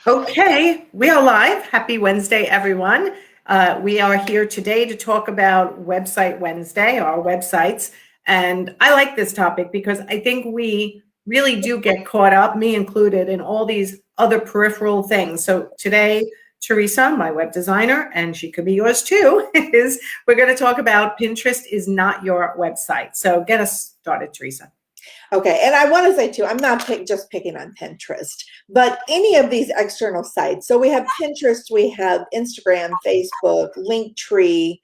Okay, we are live. Happy Wednesday, everyone. We are here today to talk about Website Wednesday, our websites. And I like this topic because I think we really do get caught up, me included, in all these other peripheral things. So today, Teresa, my web designer, and she could be yours too, is we're going to talk about Pinterest is not your website. So get us started, Teresa. Okay, and I want to say too, I'm not just picking on Pinterest, but any of these external sites. So we have Pinterest, we have Instagram, Facebook, Linktree,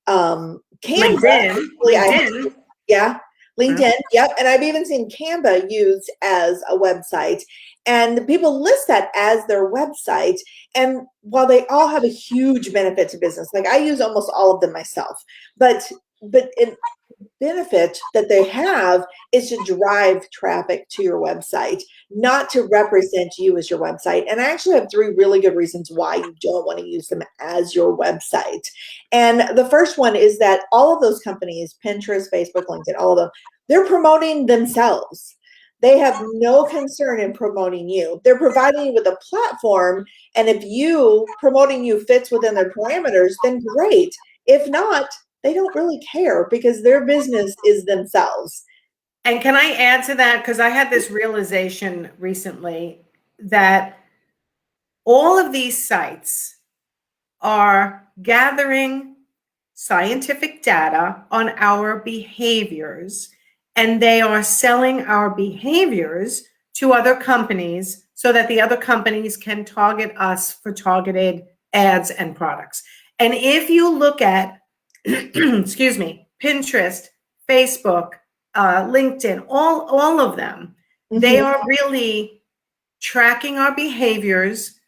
Canva. LinkedIn. Yeah, LinkedIn. Yep, and I've even seen Canva used as a website, and people list that as their website. And while they all have a huge benefit to business, like I use almost all of them myself, but in benefit that they have is to drive traffic to your website, not to represent you as your website. And I actually have 3 really good reasons why you don't want to use them as your website. And the first one is that all of those companies, Pinterest, Facebook, LinkedIn, all of them, they're promoting themselves. They have no concern in promoting you. They're providing you with a platform. And if promoting you fits within their parameters, then great. If not, they don't really care because their business is themselves. And can I add to that? Because I had this realization recently that all of these sites are gathering scientific data on our behaviors, and they are selling our behaviors to other companies so that the other companies can target us for targeted ads and products. And if you look at excuse me, Pinterest, Facebook, LinkedIn, all of them, they are really tracking our behaviors,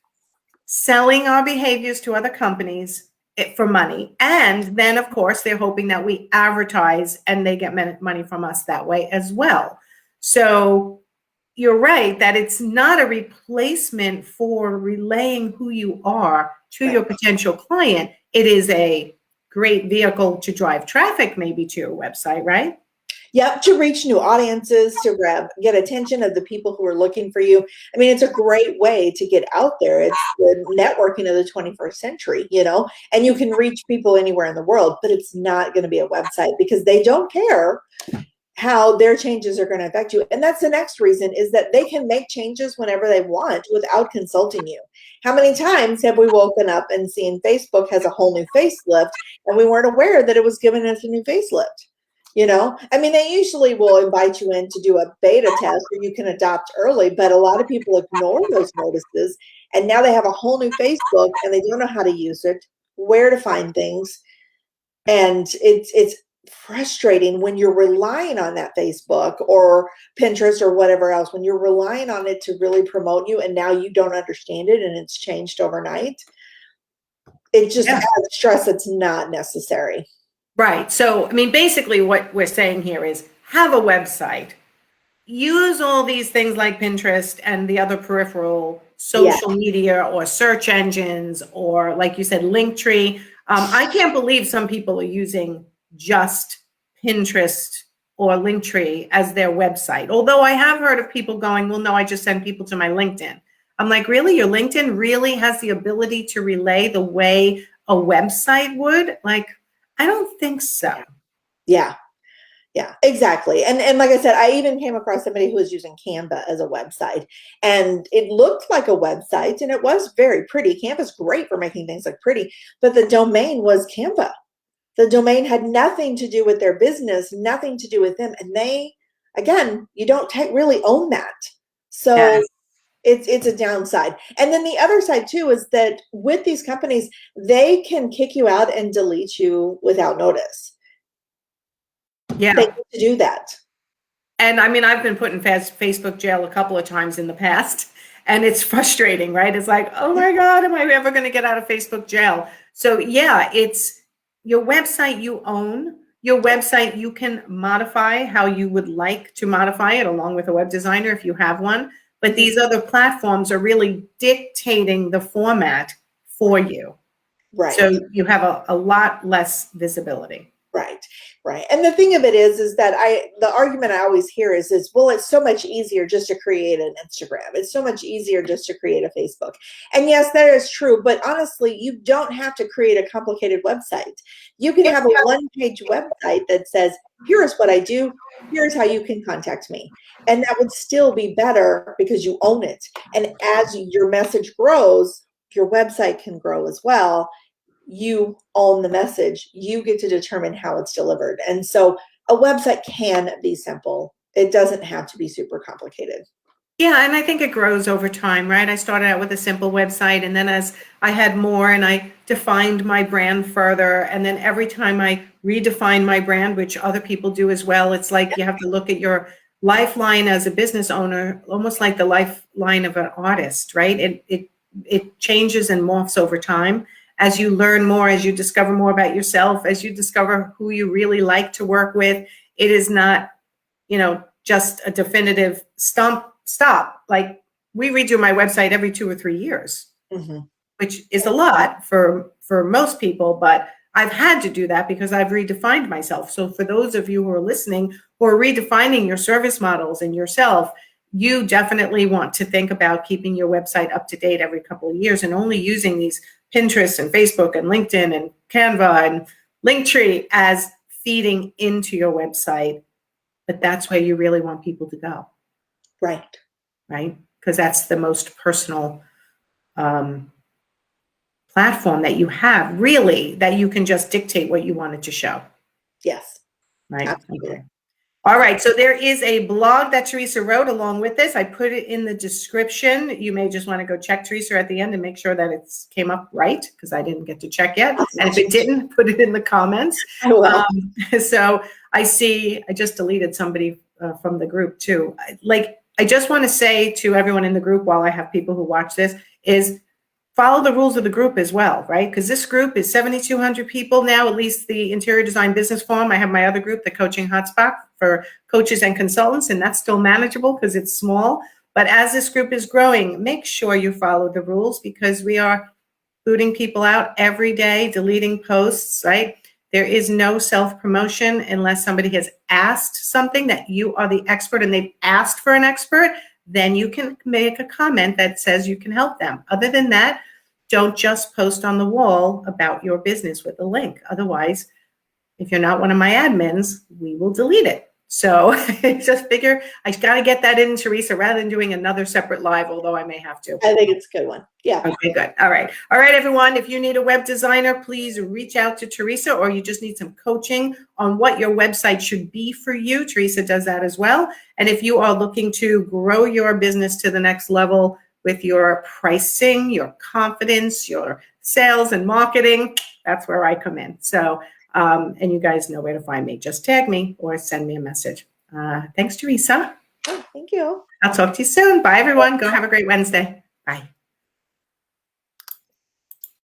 selling our behaviors to other companies for money. And then, of course, they're hoping that we advertise and they get money from us that way as well. So you're right that it's not a replacement for relaying who you are to your potential client. It is a great vehicle to drive traffic maybe to your website, right? Yep, to reach new audiences, to get attention of the people who are looking for you. I mean, it's a great way to get out there. It's the networking of the 21st century, and you can reach people anywhere in the world, but it's not going to be a website because they don't care how their changes are going to affect you. And that's the next reason, is that they can make changes whenever they want without consulting you. How many times have we woken up and seen Facebook has a whole new facelift and we weren't aware that it was giving us a new facelift? I mean, they usually will invite you in to do a beta test where you can adopt early, but a lot of people ignore those notices. And now they have a whole new Facebook and they don't know how to use it, where to find things. And it's frustrating when you're relying on that Facebook or Pinterest or whatever else, when you're relying on it to really promote you and now you don't understand it and it's changed overnight. It just adds stress that's not necessary. Right. So, I mean, basically what we're saying here is have a website, use all these things like Pinterest and the other peripheral social media or search engines, or like you said, Linktree. I can't believe some people are using just Pinterest or Linktree as their website. Although I have heard of people going, well, no, I just send people to my LinkedIn. I'm like, really? Your LinkedIn really has the ability to relay the way a website would? Like, I don't think so. Yeah, exactly. And like I said, I even came across somebody who was using Canva as a website, and it looked like a website and it was very pretty. Canva's great for making things look pretty, but the domain was Canva. The domain had nothing to do with their business, nothing to do with them. And they, again, you don't really own that. So it's a downside. And then the other side too is that with these companies, they can kick you out and delete you without notice. Yeah. They need to do that. And I mean, I've been put in Facebook jail a couple of times in the past, and it's frustrating, right? It's like, oh my God, am I ever going to get out of Facebook jail? So yeah, it's your website you own. Your website, you can modify how you would like to modify it along with a web designer if you have one. But these other platforms are really dictating the format for you. Right. So you have a lot less visibility. Right. Right. And the thing of it is that the argument I always hear is, well, it's so much easier just to create an Instagram. It's so much easier just to create a Facebook. And yes, that is true. But honestly, you don't have to create a complicated website. You can have a one-page website that says, here's what I do. Here's how you can contact me. And that would still be better because you own it. And as your message grows, your website can grow as well. You own the message. You get to determine how it's delivered. And so a website can be simple. It doesn't have to be super complicated. Yeah, and I think it grows over time, right? I started out with a simple website, and then as I had more and I defined my brand further, and then every time I redefine my brand, which other people do as well, it's like you have to look at your lifeline as a business owner, almost like the lifeline of an artist, right? It changes and morphs over time. As you learn more, as you discover more about yourself, as you discover who you really like to work with, it is not, just a definitive stop. Like we redo my website every 2 or 3 years, which is a lot for most people, but I've had to do that because I've redefined myself. So for those of you who are listening, who are redefining your service models and yourself, you definitely want to think about keeping your website up to date every couple of years and only using these Pinterest and Facebook and LinkedIn and Canva and Linktree as feeding into your website. But that's where you really want people to go. Right. Right? Because that's the most personal platform that you have, really, that you can just dictate what you want it to show. Yes. Right? Absolutely. Okay. All right, so there is a blog that Teresa wrote along with this. I put it in the description. You may just want to go check Teresa at the end and make sure that it came up right, because I didn't get to check yet. And if it didn't, put it in the comments. I will. So I just deleted somebody from the group too. I just want to say to everyone in the group, while I have people who watch this, is follow the rules of the group as well, right? Because this group is 7,200 people now, at least the Interior Design Business Forum. I have my other group, the Coaching Hotspot for coaches and consultants, and that's still manageable because it's small. But as this group is growing, make sure you follow the rules, because we are booting people out every day, deleting posts, right? There is no self-promotion unless somebody has asked something that you are the expert and they've asked for an expert. Then you can make a comment that says you can help them. Other than that, don't just post on the wall about your business with a link. Otherwise, if you're not one of my admins, we will delete it. So just figure I got to get that in, Teresa, rather than doing another separate live, although I may have to. I think it's a good one. Yeah. Okay, good. All right, everyone. If you need a web designer, please reach out to Teresa, or you just need some coaching on what your website should be for you. Teresa does that as well. And if you are looking to grow your business to the next level with your pricing, your confidence, your sales and marketing, that's where I come in. So, and you guys know where to find me. Just tag me or send me a message. Thanks, Teresa. Oh, thank you. I'll talk to you soon. Bye, everyone. Go have a great Wednesday. Bye.